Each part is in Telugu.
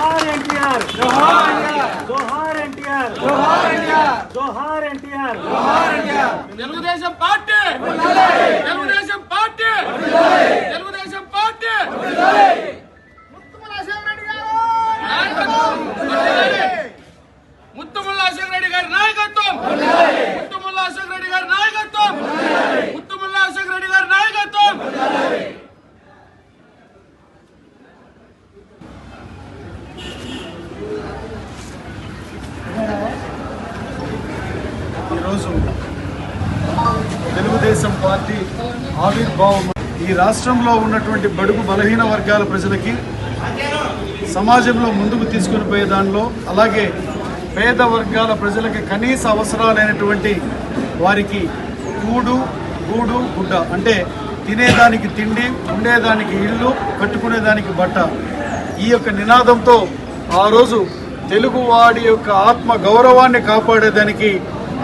जोहार एनटीआर, जोहार एनटीआर, जोहार एनटीआर, जोहार एनटीआर, जोहार NTR. Telugu Desam party, Telugu Desam party, Telugu Desam party. Muthumula Ashok Reddy గారు నాయకత్వం, ముత్తుముల్ల అశోక్ రెడ్డి గారి నాయకత్వం, ముత్తుముల్ల అశోక్ రెడ్డి గారి నాయకత్వం, ముత్తుముల్ల అశోక్ రెడ్డి గారి నాయకత్వం। ఈరోజు తెలుగుదేశం పార్టీ ఆవిర్భావం ఈ రాష్ట్రంలో ఉన్నటువంటి బడుగు బలహీన వర్గాల ప్రజలకి సమాజంలో ముందుకు తీసుకుని పోయే దానిలో, అలాగే పేద వర్గాల ప్రజలకి కనీస అవసరాలైనటువంటి వారికి కూడు గూడు గుడ్డ అంటే తినేదానికి తిండి, ఉండేదానికి ఇల్లు, కట్టుకునేదానికి బట్ట, ఈ యొక్క నినాదంతో ఆ రోజు తెలుగువాడి యొక్క ఆత్మ గౌరవాన్ని కాపాడేదానికి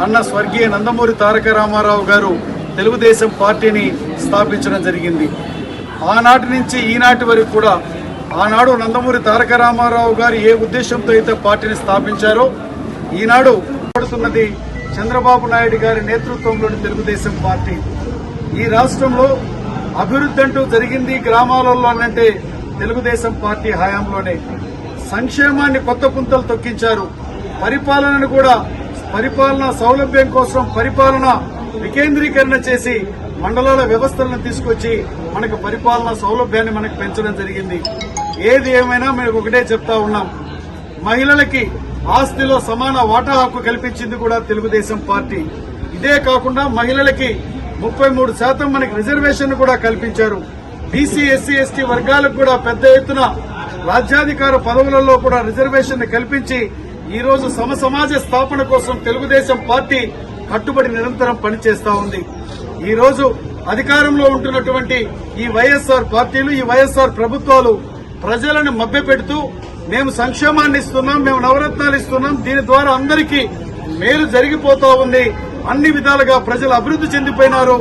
అన్న స్వర్గీయ నందమూరి తారక రామారావు గారు తెలుగుదేశం పార్టీని స్థాపించడం జరిగింది. ఆనాటి నుంచి ఈనాటి వరకు కూడా ఆనాడు నందమూరి తారక రామారావు గారు ఏ ఉద్దేశంతో అయితే పార్టీని స్థాపించారో, ఈనాడు పడుతున్నది చంద్రబాబు నాయుడు గారి నేతృత్వంలోని తెలుగుదేశం పార్టీ. ఈ రాష్ట్రంలో అభివృద్ధి అంటూ జరిగింది గ్రామాలలో అంటే తెలుగుదేశం పార్టీ హయాంలోనే. సంక్షేమాన్ని కొత్త పుంతలు తొక్కించారు. పరిపాలనను కూడా పరిపాలనా సౌలభ్యం కోసం పరిపాలన వికేంద్రీకరణ చేసి మండలాల వ్యవస్థలను తీసుకొచ్చి మనకు పరిపాలనా సౌలభ్యాన్ని మనకు పెంచడం జరిగింది. ఏది ఏమైనా మేము ఒకటే చెప్తా ఉన్నాం, మహిళలకి ఆస్తిలో సమాన వాటా హక్కు కల్పించింది కూడా తెలుగుదేశం పార్టీ. ఇదే కాకుండా మహిళలకి 33% మనకి రిజర్వేషన్ కూడా కల్పించారు. బీసీ, ఎస్సీ, ఎస్టీ వర్గాలకు కూడా పెద్ద ఎత్తున రాజ్యాధికార పదవులలో కూడా రిజర్వేషన్ కల్పించి ఈ రోజు సమాజ స్థాపన కోసం తెలుగుదేశం పార్టీ కట్టుబడి నిరంతరం పనిచేస్తా ఉంది. ఈ రోజు అధికారంలో ఉంటున్నటువంటి ఈ వైఎస్ఆర్ పార్టీలు, ఈ వైఎస్ఆర్ ప్రభుత్వాలు ప్రజలను మభ్యపెడుతూ మేము సంక్షేమాన్ని ఇస్తున్నాం, మేము నవరత్నాలు ఇస్తున్నాం, దీని ద్వారా అందరికీ మేలు జరిగిపోతా ఉంది, అన్ని విధాలుగా ప్రజలు అభివృద్ధి చెందిపోయినారు,